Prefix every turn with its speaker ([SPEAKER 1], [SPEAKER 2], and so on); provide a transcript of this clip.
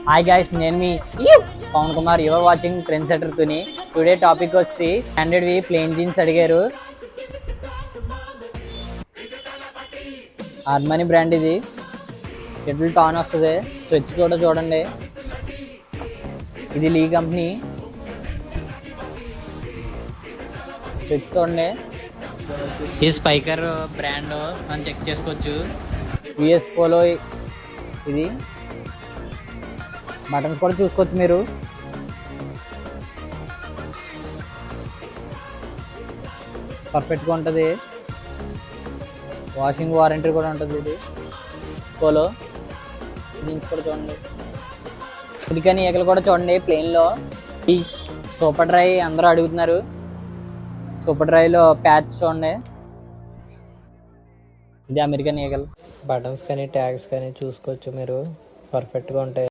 [SPEAKER 1] Hi guys, నేను మీ Pavan Kumar. You're watching trend setter Tuni. Today topic వచ్చి స్టాండర్డ్ ప్లెయిన్ జీన్స్ అడిగారు. ఆర్మనీ బ్రాండ్ ఇది. డబుల్ టాన్ వస్తుంది. స్ట్రెచ్ కూడా చూడండి. ఇది లీ కంపెనీ. స్ట్రెచ్ చూడండి. ఈ స్పైకర్ బ్రాండ్ మనం చెక్ చేసుకోవచ్చు. యుఎస్ పోలో ఇది. బటన్స్ కూడా చూసుకోవచ్చు మీరు. పర్ఫెక్ట్గా ఉంటుంది. వాషింగ్ వారంటీ కూడా ఉంటుంది. ఇది పోలో జీన్స్ కూడా చూడండి. ఉడికని ఈగలు కూడా చూడండి ప్లెయిన్లో. ఈ సూపర్ డ్రై అందరూ అడుగుతున్నారు. సూపర్ డ్రైలో ప్యాచ్ చూడండి. ఇది అమెరికన్ ఈగల్.
[SPEAKER 2] బటన్స్ కానీ ట్యాగ్స్ కానీ చూసుకోవచ్చు మీరు. పర్ఫెక్ట్గా ఉంటాయి.